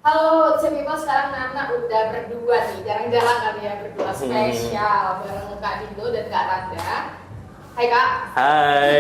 Halo, Cemimo, sekarang Nana udah berdua nih, jarang-jarang kan ya berdua spesial bareng Kak Dindo dan Kak Randa. Hai Kak. Hai.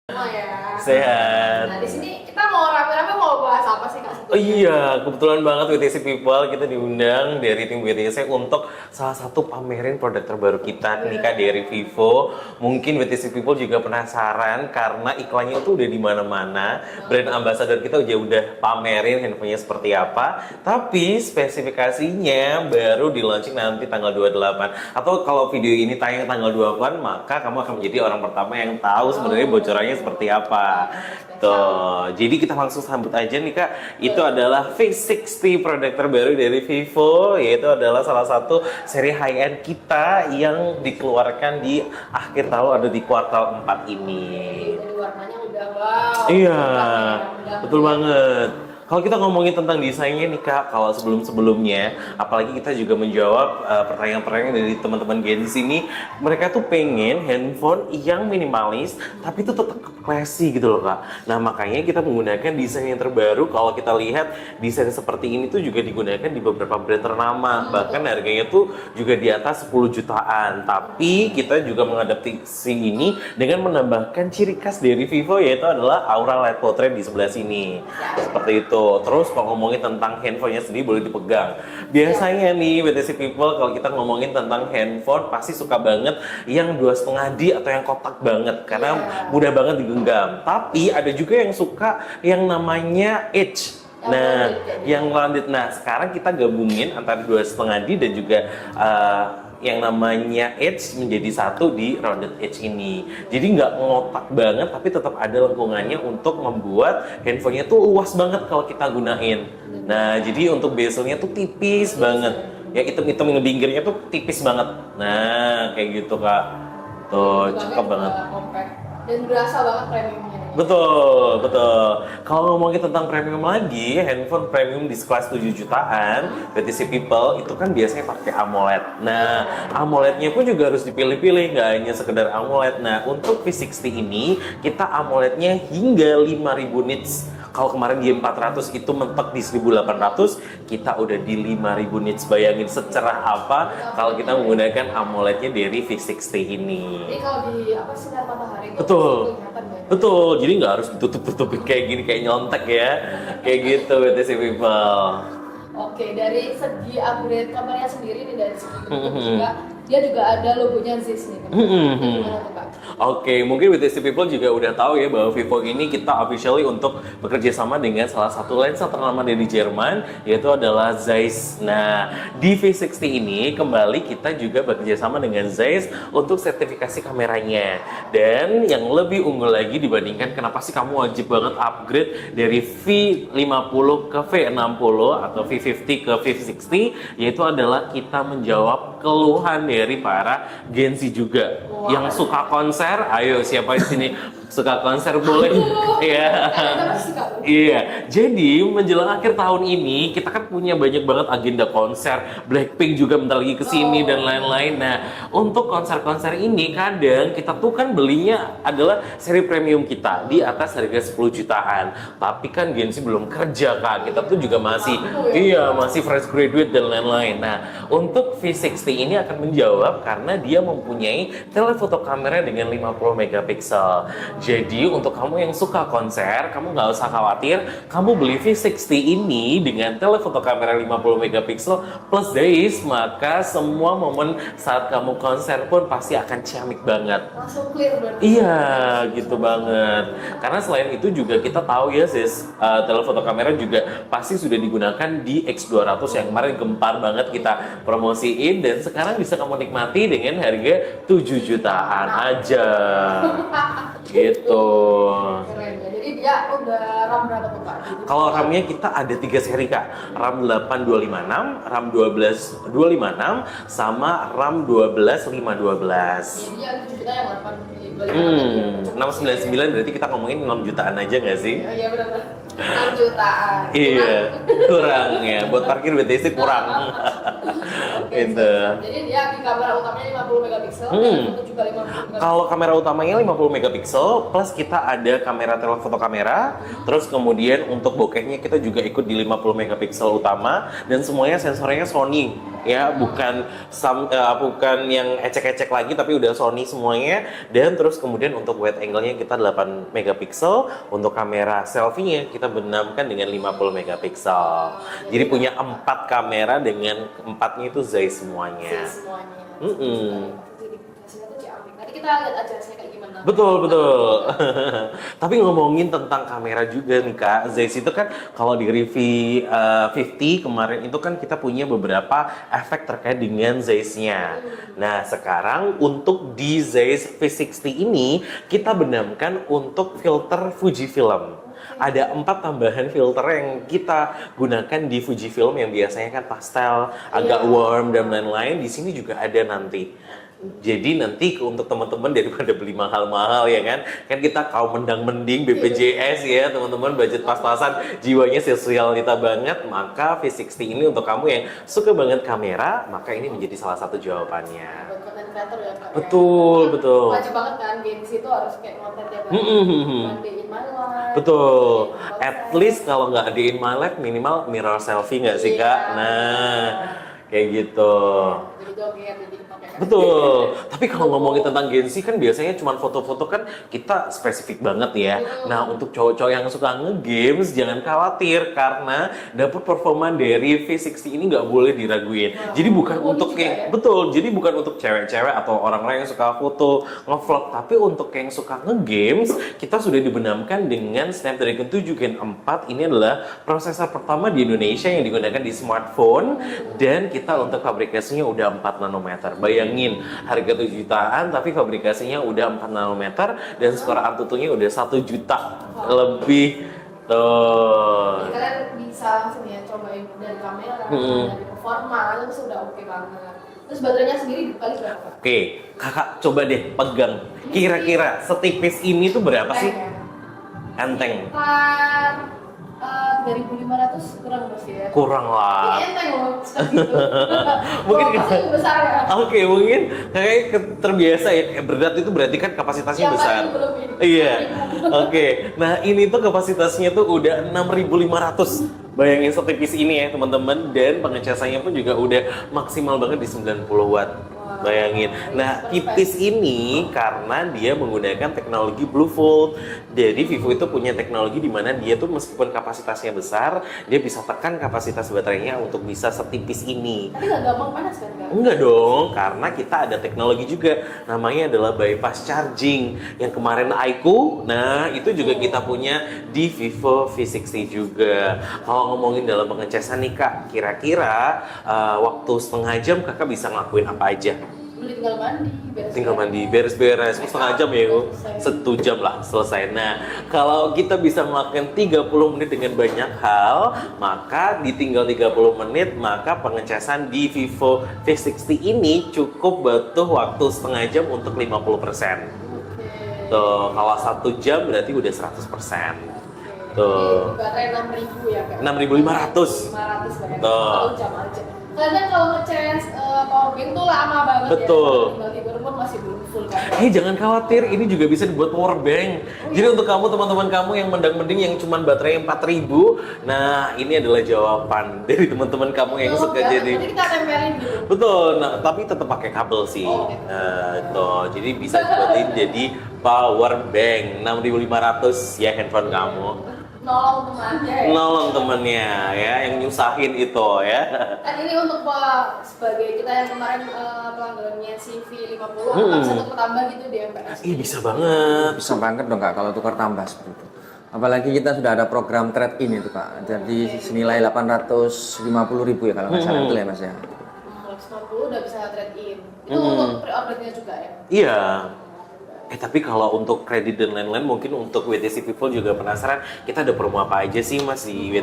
Semua ya. Sehat. Nah, di sini kita mau rame-rame mau bahas apa sih Kak Oh sebetulnya? iya, kebetulan banget WTC People kita diundang dari tim WTC untuk salah satu pamerin produk terbaru kita nih Kak dari Vivo. Mungkin WTC People juga penasaran karena iklannya itu udah di mana-mana. Brand ambassador kita udah pamerin handphonenya seperti apa. Tapi spesifikasinya baru di launching nanti tanggal 28. Atau kalau video ini tayang tanggal 28, maka kamu akan menjadi orang pertama yang tahu sebenarnya bocorannya seperti apa. Tuh, jadi kita langsung sambut aja nih Kak. Itu adalah V60 produk terbaru dari Vivo, yaitu adalah salah satu seri high-end kita yang dikeluarkan di akhir tahun ada di kuartal 4 ini. Dari warnanya udah wow. Iya, Udah betul banget. Kalau kita ngomongin tentang desainnya nih Kak, kalau sebelum-sebelumnya, apalagi kita juga menjawab pertanyaan-pertanyaan dari teman-teman Gen Z ini, mereka tuh pengen handphone yang minimalis, tapi itu tetap classy gitu loh Kak. Nah makanya kita menggunakan desain yang terbaru. Kalau kita lihat desain seperti ini tuh juga digunakan di beberapa brand ternama, bahkan harganya tuh juga di atas 10 jutaan. Tapi kita juga mengadaptasi ini dengan menambahkan ciri khas dari Vivo, yaitu adalah aura LED portrait di sebelah sini. Seperti itu. Terus kalau ngomongin tentang handphonenya sendiri boleh dipegang. Biasanya nih WTC People kalau kita ngomongin tentang handphone pasti suka banget yang 2,5D atau yang kotak banget karena mudah banget digenggam. Tapi ada juga yang suka yang namanya Edge. Nah, yang rounded. Nah, sekarang kita gabungin antara 2,5D dan juga yang namanya edge menjadi satu di rounded edge ini. Jadi nggak ngotak banget, tapi tetap ada lengkungannya untuk membuat handphonenya tuh luas banget kalau kita gunain. Nah, jadi untuk bezelnya tuh tipis banget. Ya hitam-hitam yang pinggirnya tuh tipis banget. Nah, kayak gitu Kak. Tuh, cakep banget. Compact. Dan berasa banget premiumnya. Betul, betul. Kalau ngomongin tentang premium lagi, handphone premium di kelas 7 jutaan, WTC People itu kan biasanya pakai AMOLED. Nah, AMOLED-nya pun juga harus dipilih-pilih, nggak hanya sekedar AMOLED. Nah, untuk V60 ini, kita AMOLED-nya hingga 5000 nits. Kalau kemarin di 400 itu mentok di 1800, kita udah di 5000 nits. Bayangin secerah apa kalau kita menggunakan AMOLED-nya dari V60 ini. Jadi kalau di apa sinar matahari itu Betul. kelihatan banget. Betul, jadi nggak harus ditutup-tutupin kayak gini, kayak nyontek ya. Kayak gitu WTC People. Oke, dari segi upgrade kameranya sendiri nih dari segi bentuk juga dia juga ada logonya Zeiss nih. Gimana tuh Kak? Oke, mungkin WTC People juga udah tahu ya bahwa Vivo ini kita officially untuk bekerja sama dengan salah satu lensa ternama dari Jerman, yaitu adalah Zeiss. Nah, di V60 ini kembali kita juga bekerja sama dengan Zeiss untuk sertifikasi kameranya. Dan yang lebih unggul lagi dibandingkan kenapa sih kamu wajib banget upgrade dari V50 ke V60 atau V50 ke V60, yaitu adalah kita menjawab keluhan dari para Gen Z juga yang suka konser. Ayo, siapa di sini suka konser boleh? Iya. Iya. Jadi menjelang akhir tahun ini kita kan punya banyak banget agenda konser. Blackpink juga bentar lagi kesini dan lain-lain. Nah, untuk konser-konser ini kadang kita tuh kan belinya adalah seri premium kita di atas harga 10 jutaan. Tapi kan Gen Z belum kerja Kak. Kita tuh juga masih masih fresh graduate dan lain-lain. Nah, untuk V60 ini akan menjawab karena dia mempunyai telefoto kamera dengan 50 megapiksel. Jadi untuk kamu yang suka konser, kamu nggak usah khawatir, kamu beli V60 ini dengan telefoto kamera 50 megapiksel plus Zeiss, maka semua momen saat kamu konser pun pasti akan ciamik banget. Langsung clear berarti. Iya, gitu banget. Karena selain itu juga kita tahu ya sis, telefoto kamera juga pasti sudah digunakan di X200 yang kemarin gempar banget kita promosiin dan sekarang bisa kamu nikmati dengan harga 7 jutaan aja. Gitu. Keren ya. Jadi dia udah RAM berapa tuh Kak? Kalau RAM-nya kita ada 3 seri Kak. RAM 8256, RAM 12256, sama RAM 12512. Jadi yang 7 juta yang 8 699 berarti kita ngomongin 6 jutaan aja nggak sih? Iya benar. 6 jutaan. Iya, kurang ya. Buat parkir BTC kurang. Itu. Jadi dia di kamera utamanya 50 megapiksel, foto juga 50 megapiksel. Kalau kamera utamanya 50 megapiksel plus kita ada kamera telefoto kamera, terus kemudian untuk bokehnya kita juga ikut di 50 megapiksel utama dan semuanya sensornya Sony ya, bukan bukan yang ecek-ecek lagi tapi udah Sony semuanya. Dan terus kemudian untuk wide angle-nya kita 8 megapiksel, untuk kamera selfie-nya kita benamkan dengan 50 megapiksel. Jadi punya 4 kamera dengan 4-nya itu Zeiss semuanya. Semuanya. Jadi hasilnya tuh ciamik. Nanti kita lihat aja hasilnya kayak gimana. Betul. Tapi ngomongin tentang kamera juga nih Kak, Zeiss itu kan kalau di review 50 kemarin itu kan kita punya beberapa efek terkait dengan Zeiss-nya. Nah sekarang untuk di Zeiss V60 ini kita benamkan untuk filter Fujifilm. Ada 4 tambahan filter yang kita gunakan di Fujifilm yang biasanya kan pastel, agak warm dan lain-lain. Di sini juga ada nanti. Jadi nanti untuk teman-teman daripada beli mahal-mahal ya kan kita kaum mendang-mending BPJS ya teman-teman, budget pas-pasan, jiwanya sosialita banget, maka V60 ini untuk kamu yang suka banget kamera, maka ini menjadi salah satu jawabannya. Buat konten kreator ya Kak. Betul. Wajib banget kan, Gengsi itu harus kayak konten tiap hari. Day in my life. Betul. At least kalau nggak day in my life minimal mirror selfie nggak sih Kak? Nah kayak gitu. Jadi joget, jadi pakai. Betul. Tapi kalau ngomongin tentang Gengsi kan biasanya cuma foto-foto kan kita spesifik banget ya. Nah untuk cowok-cowok yang suka nge-games jangan khawatir karena dapur performa dari V60 ini nggak boleh diraguin. Jadi bukan untuk yang betul. Jadi bukan untuk cewek-cewek atau orang-orang yang suka foto nge-vlog, tapi untuk yang suka nge-games kita sudah dibenamkan dengan Snapdragon 7 Gen 4. Ini adalah prosesor pertama di Indonesia yang digunakan di smartphone dan kita untuk fabrikasinya udah 4 nanometer. Bayangin harga 7 jutaan tapi fabrikasinya udah 4 nanometer dan skor Antutunya udah 1 juta lebih tuh. Jadi kalian bisa langsung ya cobain dari kamera, dari performa, itu sudah oke banget. Terus baterainya sendiri dikali berapa? Oke, kakak coba deh pegang. Kira-kira setipis ini tuh berapa sih? Enteng. Sekitar 3.500 kurang pasti ya. Kurang lah. Ini enteng loh, segitu. Mungkin pasti besar ya. Oke, mungkin kayak terbiasa ya. Berat itu berarti kan kapasitasnya Yang besar. tadi belum ini. Iya. Oke. Nah, ini tuh kapasitasnya tuh udah 6.500. Bayangin setipis ini ya, teman-teman, dan pengecasannya pun juga udah maksimal banget di 90 watt. Bayangin. Nah, tipis ini karena dia menggunakan teknologi Bluefold. Jadi Vivo itu punya teknologi di mana dia tuh meskipun kapasitasnya besar, dia bisa tekan kapasitas baterainya untuk bisa setipis ini. Tapi nggak gampang panas kan Kak? Enggak dong, karena kita ada teknologi juga. Namanya adalah bypass charging. Yang kemarin iQOO, nah itu juga kita punya di Vivo V60 juga. Kalau ngomongin dalam pengecasan nih Kak, kira-kira waktu setengah jam kakak bisa ngelakuin apa aja? Tinggal mandi, Tinggal mandi, beres-beres, setengah jam ya yuk, 1 jam lah selesai. Nah, kalau kita bisa melakukan 30 menit dengan banyak hal, maka ditinggal 30 menit, maka pengecasan di Vivo V60 ini cukup butuh waktu setengah jam untuk 50%. Tuh, kalau 1 jam berarti udah 100%. Tuh. Baterai 6.000 ya Kak? 6.500. 500 banget. Tuh. 1 jam aja. Karena kalau nge-charge powerbank tuh lama banget. Betul. Ya. Tinggal pun masih belum full kan. Jangan khawatir, ini juga bisa dibuat power bank. Jadi untuk kamu teman-teman kamu yang mendang-mending yang cuma baterai 4.000, nah ini adalah jawaban dari teman-teman kamu yang suka ya. jadi. Jadi kita tempelin gitu. Betul, nah tapi tetap pakai kabel sih. Tuh, jadi bisa dibuatin jadi power bank 6.500 ya handphone kamu. Nolong temannya ya. Nolong temennya ya, yang nyusahin itu ya. Kan ini untuk sebagai kita yang kemarin pelanggannya CV50, apa bisa untuk tambah gitu di MPS? Ih bisa banget. Bisa banget dong Kak kalau tukar tambah seperti itu. Apalagi kita sudah ada program trade-in itu Kak. Jadi senilai 850.000 ya kalau nggak salah itu ya Mas ya. 190 udah bisa trade-in. Itu untuk pre-ordernya juga ya? Iya. Tapi kalau untuk kredit dan lain-lain mungkin untuk WTC People juga penasaran kita ada promo apa aja sih Mas di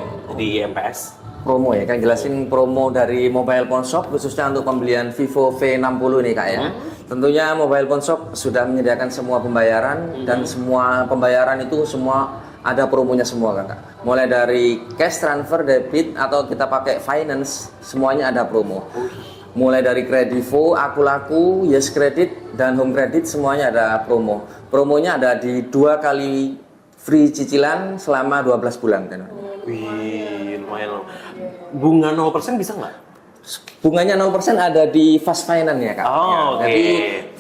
MPS? Promo ya, kan jelasin promo dari Mobile Phone Shop khususnya untuk pembelian Vivo V60 nih Kak ya. Tentunya Mobile Phone Shop sudah menyediakan semua pembayaran dan semua pembayaran itu semua ada promonya semua Kakak. Mulai dari cash transfer, debit atau kita pakai finance, semuanya ada promo. mulai dari Kredivo, Aku Laku, Yes Credit, dan Home Credit semuanya ada promo. Promonya ada di 2 kali free cicilan selama 12 bulan. Wih, lumayan loh. Bunga 0% bisa nggak? Bunganya 0% ada di Fast Finance ya Kak. Oh, Ya, oke. Jadi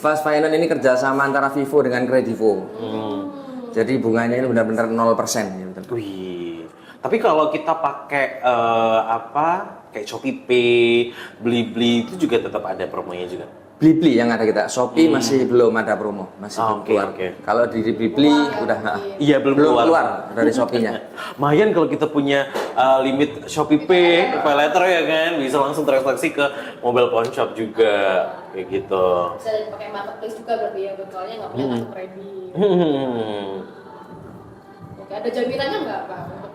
Fast Finance ini kerjasama antara Vivo dengan Kredivo. Jadi bunganya ini benar-benar 0% gitu. Wih, tapi kalau kita pakai kayak Shopee, Blibli itu juga tetap ada promonya juga. Blibli yang ada kita, Shopee masih belum ada promo, masih belum Oke, keluar. oke. Kalau di Blibli udah Iya, belum keluar. dari Shopee-nya. Lumayan kalau kita punya limit Shopee Pay letter ya kan, bisa langsung transaksi ke mobile pawn shop juga kayak gitu. Bisa pakai marketplace juga berarti ya, soalnya nggak punya kartu kredit. Oke, ada jaminannya nggak Pak untuk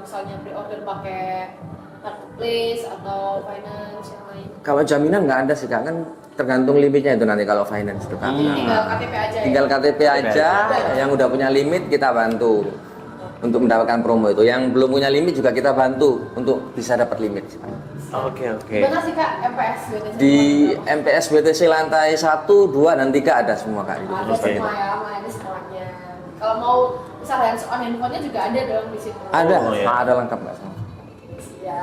misalnya pre-order pakai marketplace atau finance yang lain? Kalau jaminan nggak ada sih Kak, kan tergantung limitnya itu nanti kalau finance itu Kak. Tinggal KTP aja Tinggal ya? KTP aja, yang udah punya limit kita bantu untuk mendapatkan promo itu. Yang belum punya limit juga kita bantu untuk bisa dapat limit. Oke. Gimana sih Kak MPS BTC? Di MPS BTC lantai 1, 2, dan 3 ada semua Kak. Ada semua ya, melayani semuanya. Kalau mau misal hands on handphonenya juga ada dong di situ. Ada, Oh, iya. ada lengkap Kak semua. Ya.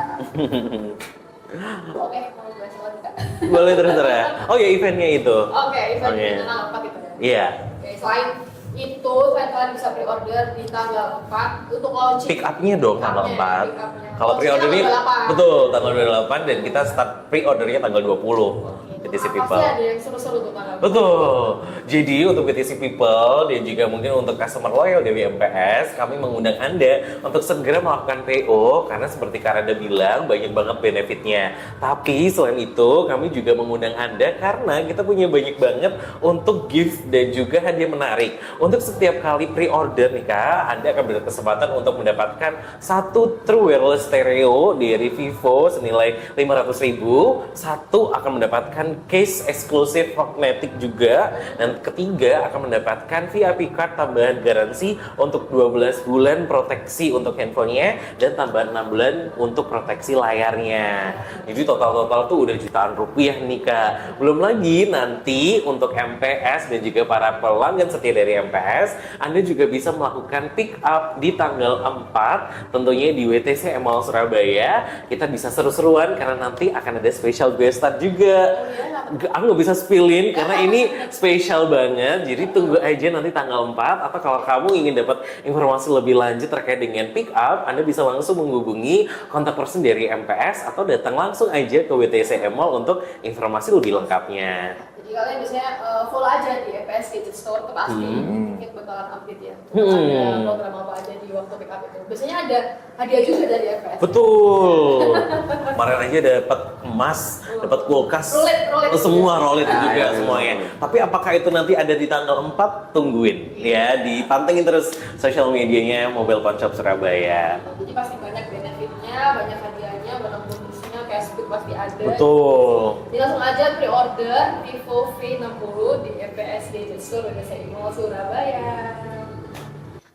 Oke, mau bahas lagi Kak. Boleh terus ya. Oh ya, eventnya itu. Oke, event Oke. tanggal 4 itu ya. Iya. Oke, selain itu, kalian bisa pre-order di tanggal 4 untuk launching. Pick up-nya dong tanggal 4. Pick up-nya. Kalau pre-ordernya Launching tanggal 28. betul tanggal 28 dan kita start pre-ordernya tanggal 20. BTC People. Pasti ada yang seru-seru tuh tanggal 4. Betul. Jadi untuk BTC People dan juga mungkin untuk customer loyal dari MPS, kami mengundang Anda untuk segera melakukan PO karena seperti Kak Rada bilang banyak banget benefitnya. Tapi selain itu kami juga mengundang Anda karena kita punya banyak banget untuk gift dan juga hadiah menarik. Untuk setiap kali pre-order nih Kak, Anda akan berkesempatan untuk mendapatkan satu true wireless stereo dari Vivo senilai 500.000. Satu akan mendapatkan case eksklusif magnetic juga, dan ketiga akan mendapatkan VIP card tambahan garansi untuk 12 bulan proteksi untuk handphonenya dan tambahan 6 bulan untuk proteksi layarnya. Jadi total tuh udah jutaan rupiah nih Kak. Belum lagi nanti untuk MPS dan juga para pelanggan setia dari MPS, Anda juga bisa melakukan pick up di tanggal 4 tentunya di WTC Mall Surabaya. Kita bisa seru-seruan karena nanti akan ada special guest star juga. Aku nggak bisa spillin karena ini spesial banget. Jadi tunggu aja nanti tanggal 4, atau kalau kamu ingin dapat informasi lebih lanjut terkait dengan pick up, Anda bisa langsung menghubungi kontak person dari MPS atau datang langsung aja ke WTC Mall untuk informasi lebih lengkapnya. Jadi kalian biasanya follow aja di MPS Gadget Store, itu pasti mungkin bakalan update ya. Ada program apa aja di waktu pick up itu. Biasanya ada hadiah juga dari MPS. Betul. Kemarin aja dapat emas, dapat kulkas, Rolet semua rolet juga semuanya. Tapi apakah itu nanti ada di tanggal 4? Tungguin ya, dipantengin terus sosial medianya Mobile Pawn Shop Surabaya. Jadi pasti banyak benefitnya, banyak hadiahnya, banyak bonusnya, cashback pasti ada. Betul. Jadi langsung aja pre-order Vivo V60 di MPS Gadget Store BTC Mall Surabaya.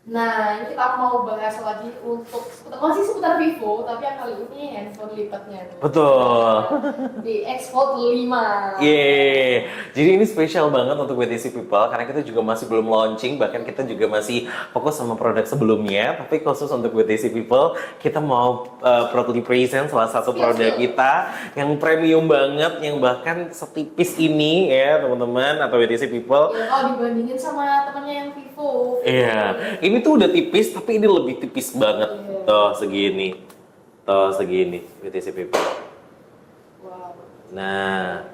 Nah, ini kita mau bahas lagi untuk masih seputar Vivo, tapi yang kali ini handphone lipatnya. Betul. Di X Fold 5. Yeay. Jadi ini spesial banget untuk BTC People karena kita juga masih belum launching, bahkan kita juga masih fokus sama produk sebelumnya. Tapi khusus untuk BTC People, kita mau proudly present salah satu produk kita yang premium banget, yang bahkan setipis ini ya teman-teman atau BTC People. Ya, kalau dibandingin sama temennya yang Vivo. Iya, ini tuh udah tipis tapi ini lebih tipis banget. Tuh segini. Tuh segini BTC People. Wow. Nah,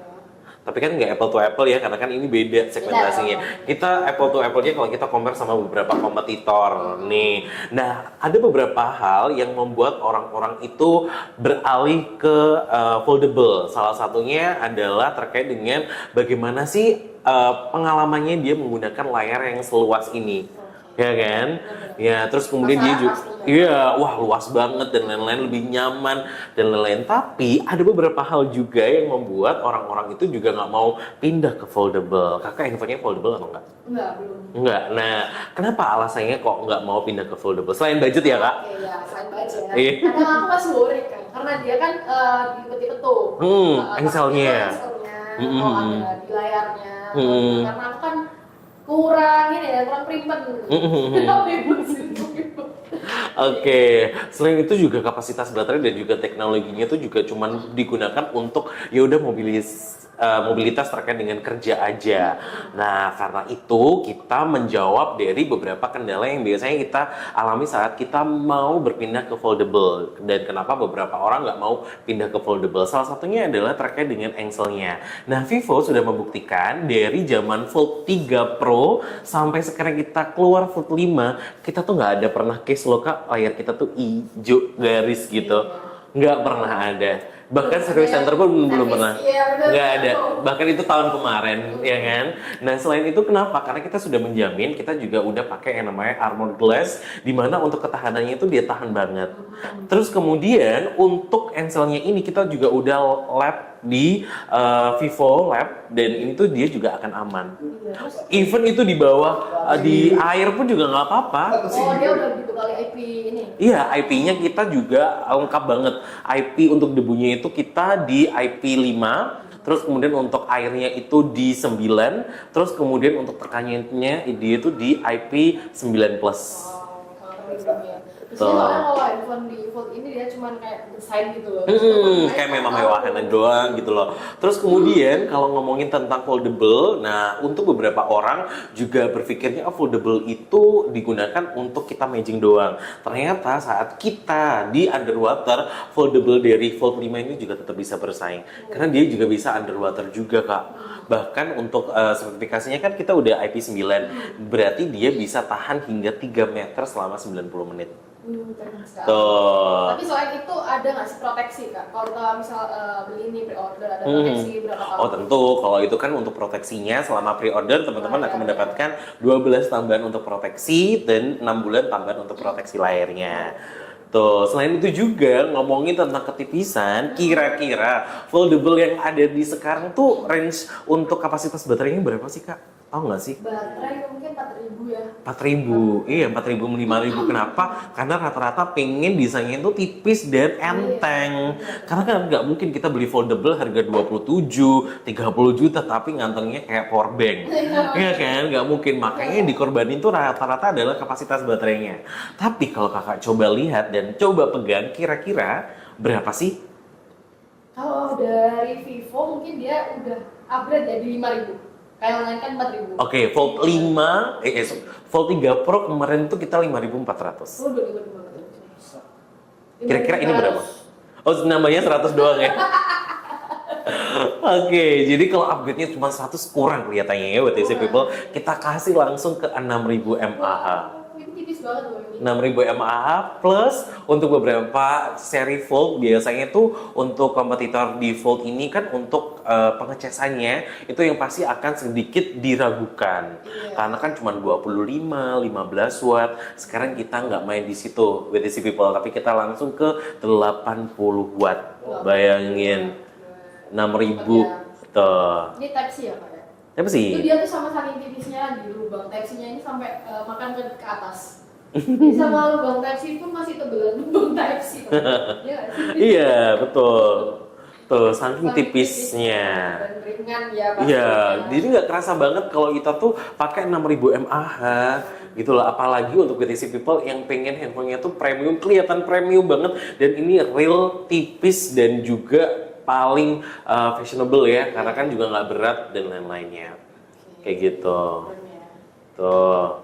tapi kan nggak apple to apple ya, karena kan ini beda segmentasinya. Kita apple to apple-nya kalau kita compare sama beberapa kompetitor nih. Nah, ada beberapa hal yang membuat orang-orang itu beralih ke foldable. Salah satunya adalah terkait dengan bagaimana sih pengalamannya dia menggunakan layar yang seluas ini. Ya kan? Ya, terus kemudian dia juga iya, wah luas banget dan lain-lain, lebih nyaman dan lain-lain. Tapi ada beberapa hal juga yang membuat orang-orang itu juga nggak mau pindah ke foldable. Kakak handphonenya foldable atau enggak? Enggak, belum. Enggak. Nah, kenapa alasannya kok nggak mau pindah ke foldable? Selain budget ya, Kak? Oke, ya, selain budget. Iya. Kadang aku masih worry kan. karena dia kan dipet-pet tuh. Engselnya. Kalau ada di layarnya. Karena aku kan kurang ini ya, kurang primen. Oke, selain itu juga kapasitas baterai dan juga teknologinya itu juga cuman digunakan untuk ya udah mobilitas terkait dengan kerja aja. Nah, karena itu kita menjawab dari beberapa kendala yang biasanya kita alami saat kita mau berpindah ke foldable. Dan kenapa beberapa orang nggak mau pindah ke foldable? Salah satunya adalah terkait dengan engselnya. Nah, Vivo sudah membuktikan dari zaman Fold 3 Pro sampai sekarang kita keluar Fold 5, kita tuh nggak ada pernah case loh Kak, layar kita tuh hijau garis gitu. Nggak pernah ada. Bahkan service center pun belum pernah. Nggak ada. Bahkan itu tahun kemarin, ya kan? Nah, selain itu kenapa? Karena kita sudah menjamin, kita juga udah pakai yang namanya armored glass, di mana untuk ketahanannya itu dia tahan banget. Terus kemudian untuk engselnya ini kita juga udah lab di Vivo Lab, dan ini tuh dia juga akan aman. Even itu di bawah di air pun juga nggak apa-apa. Oh, dia udah gitu kali IP ini. Iya, IP-nya kita juga lengkap banget. IP untuk debunya itu kita di IP5, terus kemudian untuk airnya itu di 9, terus kemudian untuk tekanannya dia itu di IP9+. Terus kalau handphone di Fold ini dia cuma kayak desain gitu loh. Kayak memang mewahan doang gitu loh. Terus kemudian kalau ngomongin tentang foldable, nah untuk beberapa orang juga berpikirnya foldable itu digunakan untuk kita maging doang. Ternyata saat kita di underwater, foldable dari Fold 5 ini juga tetap bisa bersaing. Karena dia juga bisa underwater juga Kak. Bahkan untuk sertifikasinya kan kita udah IP9, berarti dia bisa tahan hingga 3 meter selama 90 menit. Tuh. Tapi selain itu ada nggak sih proteksi Kak? Kalau kita misal beli ini pre-order ada proteksi berapa kali? Oh tentu, kalau itu kan untuk proteksinya selama pre-order teman-teman akan mendapatkan 12 tambahan untuk proteksi dan 6 bulan tambahan untuk proteksi layarnya. Tuh, selain itu juga ngomongin tentang ketipisan, kira-kira foldable yang ada di sekarang tuh range untuk kapasitas baterainya berapa sih Kak? Tahu nggak sih? Baterai mungkin 4.000 ya. 4.000, iya 4.000, 5.000. Kenapa? Karena rata-rata pengen desainnya itu tipis dan enteng. Karena kan nggak mungkin kita beli foldable harga 27, 30 juta tapi ngantengnya kayak power bank. Iya kan? Nggak mungkin. Makanya dikorbanin tuh rata-rata adalah kapasitas baterainya. Tapi kalau kakak coba lihat dan coba pegang, kira-kira berapa sih? Kalau dari Vivo mungkin dia udah upgrade jadi 5.000. Kayak yang lain kan 4.000. Oke, Fold 5, Fold 3 Pro kemarin tuh kita 5.400. Oh, 2.500. Kira-kira ini berapa? Oh, nambahnya 100 doang ya? Oke, jadi kalau upgrade-nya cuma 100 kurang kelihatannya ya buat WTC People. Kita kasih langsung ke 6.000 mAh. Ini tipis banget loh ini. 6.000 mAh plus untuk beberapa seri Fold biasanya tuh untuk kompetitor di Fold ini kan untuk pengecasannya itu yang pasti akan sedikit diragukan. Karena kan cuma 25, 15 watt. Sekarang kita nggak main di situ WTC People, tapi kita langsung ke 80 watt. Bayangin 6.000 tuh. Ini Type C ya Pak ya? Apa sih? Itu dia tuh sama saking tipisnya di lubang Type C-nya ini sampai makan ke atas. Jadi sama lubang Type C pun masih tebelan lubang Type C. Iya nggak sih? Iya, betul. Tuh, saking tipisnya. Dan ringan ya Pak. Iya, jadi nggak kerasa banget kalau kita tuh pakai 6.000 mAh gitu loh. Apalagi untuk WTC People yang pengen handphonenya tuh premium, kelihatan premium banget. Dan ini real tipis dan juga paling fashionable ya, karena kan juga nggak berat dan lain-lainnya. Kayak gitu. Tuh.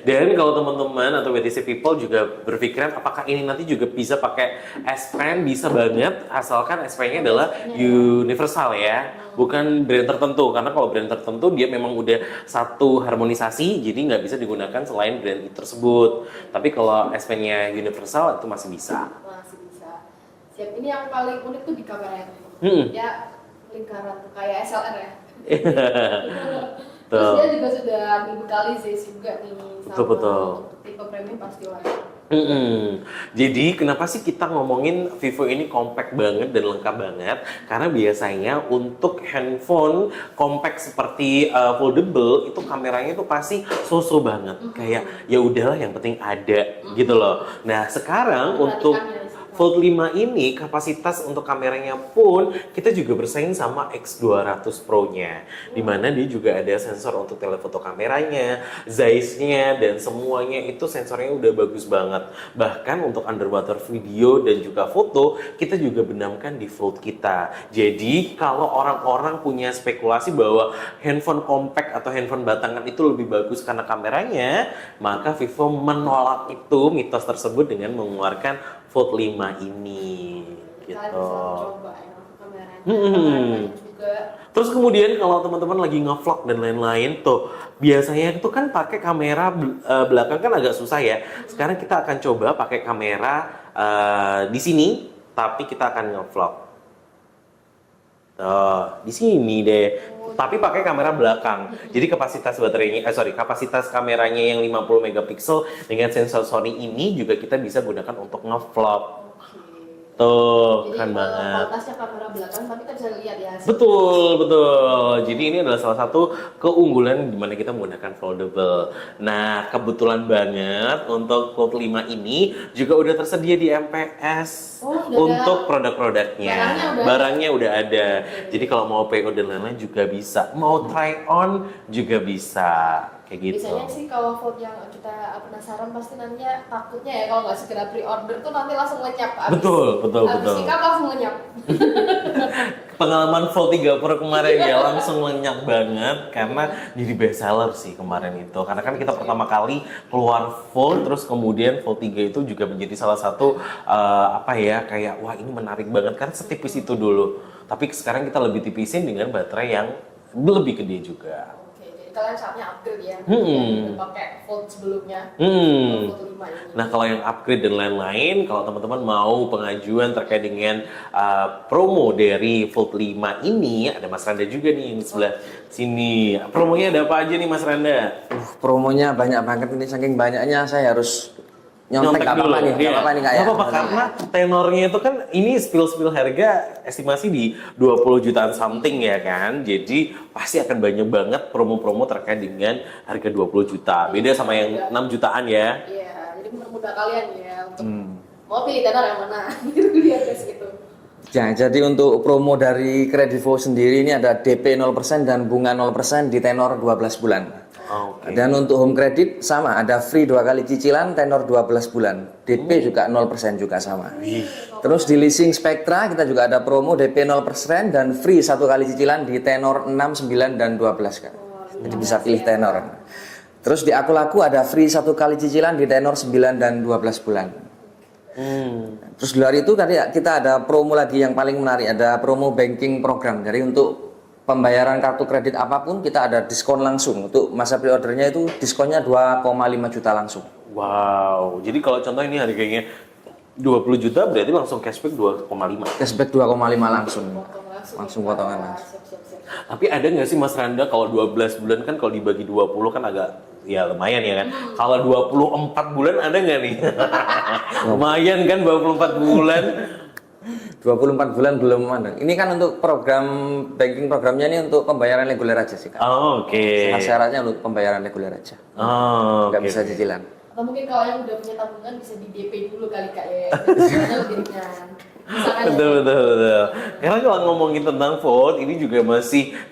Dan kalau teman-teman atau WTC People juga berpikiran apakah ini nanti juga bisa pakai S Pen, bisa banget asalkan S Pen-nya adalah universal ya, bukan brand tertentu. Karena kalau brand tertentu dia memang udah satu harmonisasi, jadi nggak bisa digunakan selain brand itu tersebut. Tapi kalau S Pen-nya universal itu masih bisa. Masih bisa. Siap, ini yang paling unik tuh di kameranya. Ya lingkaran tuh kayak SLR ya. Terus dia juga sudah dibekali Zeiss juga nih sama Betul. tipe premium pasti lah. Jadi kenapa sih kita ngomongin Vivo ini compact banget dan lengkap banget? Karena biasanya untuk handphone compact seperti foldable itu kameranya tuh pasti so-so banget. Kayak ya udahlah yang penting ada gitu loh. Nah sekarang untuk Fold 5 ini kapasitas untuk kameranya pun kita juga bersaing sama X200 Pro-nya. Dimana dia juga ada sensor untuk telefoto kameranya, Zeiss-nya, dan semuanya itu sensornya udah bagus banget. Bahkan untuk underwater video dan juga foto, kita juga benamkan di Fold kita. Jadi kalau orang-orang punya spekulasi bahwa handphone compact atau handphone batangan itu lebih bagus karena kameranya, maka Vivo menolak itu mitos tersebut dengan mengeluarkan Fold 5 ini Kalian bisa gitu. coba ya kameranya. Kameranya juga. Terus kemudian kalau teman-teman lagi nge-vlog dan lain-lain tuh, biasanya itu kan pakai kamera belakang kan agak susah ya. Sekarang kita akan coba pakai kamera di sini, tapi kita akan nge-vlog. Tuh, di sini deh. Tapi pakai kamera belakang. Jadi kapasitas baterainya, kapasitas kameranya yang 50 megapiksel dengan sensor Sony ini juga kita bisa gunakan untuk nge-vlog. Tuh, Jadi kan banget. kualitasnya kamera belakang, tapi kita bisa lihat ya. Betul. Jadi ini adalah salah satu keunggulan di mana kita menggunakan foldable. Nah, kebetulan banget untuk Fold 5 ini juga udah tersedia di MPS Oh, udah untuk ada. produk-produknya. Barangnya Udah ada. Jadi kalau mau PO dan lain-lain juga bisa. Mau try on juga bisa. Kayak gitu. Biasanya sih kalau Fold yang kita penasaran pasti nantinya takutnya ya kalau nggak segera pre-order tuh nanti langsung lenyap. Betul. Habis nikah langsung lenyap. Pengalaman Fold 3 Pro kemarin ya langsung lenyap banget karena jadi best seller sih kemarin itu. Karena kan kita pertama kali keluar Fold, terus kemudian Fold 3 itu juga menjadi salah satu kayak wah ini menarik banget kan setipis itu dulu. Tapi sekarang kita lebih tipisin dengan baterai yang lebih gede juga. Oke, jadi kalian saatnya upgrade ya. Pakai Fold sebelumnya. Fold 5 ini. Nah, kalau yang upgrade dan lain-lain, kalau teman-teman mau pengajuan terkait dengan promo dari Fold 5 ini, ada Mas Randa juga nih di sebelah sini. Promonya ada apa aja nih Mas Randa? Promonya banyak banget ini, saking banyaknya saya harus nyontek nggak apa-apa nih, nggak apa-apa nih Kak ya. Nggak apa-apa, karena tenornya itu kan ini spill harga estimasi di 20 jutaan something ya kan. Jadi pasti akan banyak banget promo-promo terkait dengan harga 20 juta. Beda sama yang 6 jutaan ya. Iya, jadi mempermudah kalian ya untuk mau pilih tenor yang mana. Lihat guys gitu. Ya, jadi untuk promo dari Kredivo sendiri ini ada DP 0% dan bunga 0% di tenor 12 bulan. Oke. Dan untuk home credit sama, ada free 2 kali cicilan tenor 12 bulan. DP juga 0% juga sama. Terus di leasing Spectra kita juga ada promo DP 0% dan free 1 kali cicilan di tenor 6, 9 dan 12 kan. Jadi bisa pilih tenor. Terus di Aku Laku ada free 1 kali cicilan di tenor 9 dan 12 bulan. Terus di luar itu tadi kita ada promo lagi yang paling menarik, ada promo banking program. Jadi untuk pembayaran kartu kredit apapun kita ada diskon langsung. Untuk masa pre-ordernya itu diskonnya 2,5 juta langsung. Wow. Jadi kalau contoh ini harganya 20 juta berarti langsung cashback 2,5. Cashback 2,5 langsung. Langsung ya. potongan langsung. Siap. Tapi ada nggak sih Mas Randa kalau 12 bulan kan kalau dibagi 20 kan agak ya lumayan ya kan. Kalau 24 bulan ada nggak nih? Lumayan kan 24 bulan. 24 bulan belum ada. Ini kan untuk program banking programnya ini untuk pembayaran reguler aja sih Kak. Oh, oke. Syaratnya untuk pembayaran reguler aja. Oh, Nggak oke. bisa cicilan. Atau mungkin kalau yang udah punya tabungan bisa di DP dulu kali Kak ya. Biasanya lebih ringan. Misalkan Betul. Karena kalau ngomongin tentang Fold, ini juga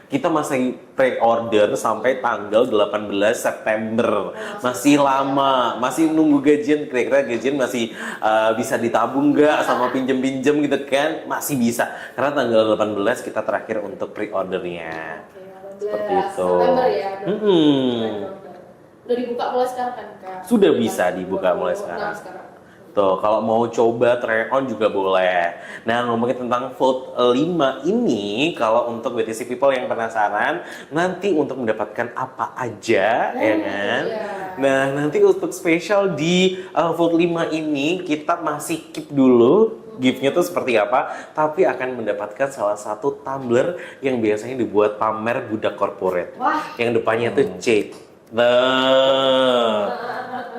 kita masih pre-order sampai tanggal 18 September. Masih lama, masih nunggu gajian, kira-kira gajian masih bisa ditabung nggak sama pinjem-pinjem gitu kan? Masih bisa. Karena tanggal 18 kita terakhir untuk pre-ordernya. Oke, 18 Seperti itu. September ya. Udah dibuka mulai sekarang kan Kak? Sudah bisa dibuka mulai 26 sekarang. Tuh, kalau mau coba try on juga boleh. Nah, ngomongin tentang Fold 5 ini, kalau untuk BTC People yang penasaran, nanti untuk mendapatkan apa aja, ya kan? Iya. Nah, nanti untuk spesial di Fold 5 ini, kita masih keep dulu gift-nya tuh seperti apa, tapi akan mendapatkan salah satu tumbler yang biasanya dibuat pamer budak corporate. Wah. Yang depannya tuh C. Nah,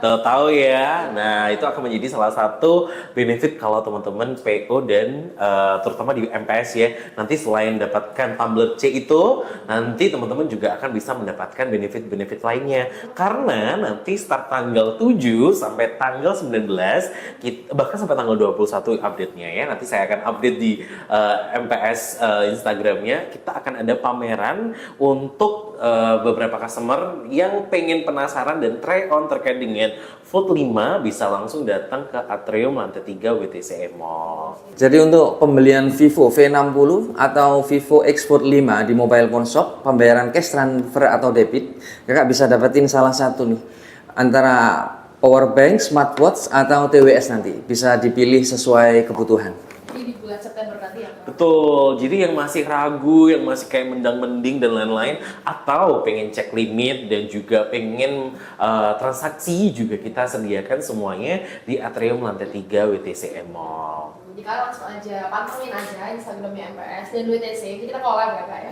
Tahu ya. Nah, itu akan menjadi salah satu benefit kalau teman-teman PO dan terutama di MPS ya. Nanti selain dapatkan tumbler C itu, nanti teman-teman juga akan bisa mendapatkan benefit-benefit lainnya. Karena nanti start tanggal 7 sampai tanggal 19, bahkan sampai tanggal 21 update-nya ya. Nanti saya akan update di MPS Instagramnya. Kita akan ada pameran untuk beberapa customer yang pengen penasaran dan try on terkait dengan Fold 5 bisa langsung datang ke Atrium lantai 3 WTC Mall. Jadi untuk pembelian Vivo V60 atau Vivo X Fold 5 di Mobile Phone Shop, pembayaran cash transfer atau debit, kakak bisa dapetin salah satu nih antara power bank, smartwatch atau TWS nanti. Bisa dipilih sesuai kebutuhan. Ini di bulan September nanti ya, Pak? Betul, jadi yang masih ragu, yang masih kayak mendang-mending dan lain-lain, atau pengen cek limit dan juga pengen transaksi juga kita sediakan semuanya di Atrium lantai 3 WTC Mall. Jadi kalian langsung aja pantengin aja Instagramnya MPS dan WTC, kita collab ya Kak ya.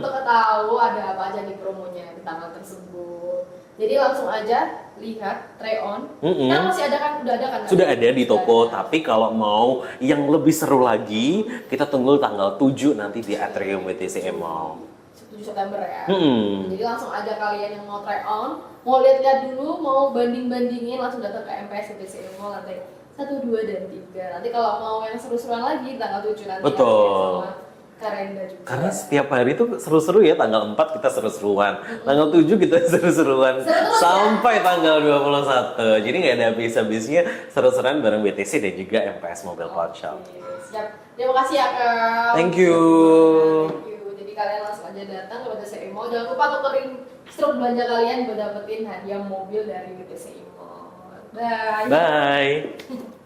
Untuk tahu ada apa aja di promonya di tanggal tersebut. Jadi langsung aja lihat, try on. Kan masih ada kan? Udah ada kan? Sudah ada di toko, tapi kalau mau yang lebih seru lagi, kita tunggu tanggal 7 nanti di Atrium WTC Mall. 7 September ya. Jadi langsung aja kalian yang mau try on, mau lihat-lihat dulu, mau banding-bandingin, langsung datang ke MPS WTC Mall lantai 1, 2, dan 3. Nanti kalau mau yang seru-seruan lagi tanggal 7 nanti. Betul. Sama Karenda juga. Karena setiap hari itu seru-seru ya, tanggal 4 kita seru-seruan, tanggal 7 kita seru-seruan, sampai tanggal 21. Jadi nggak ada habis-habisnya seru-seruan bareng BTC dan juga MPS Mobile Phone Shop. Siap. Terima kasih ya Kak. Thank you. Thank you. Jadi kalian langsung aja datang ke BTC Mall. Jangan lupa tukerin struk belanja kalian buat dapetin hadiah mobil dari BTC Mall. Bye. Bye.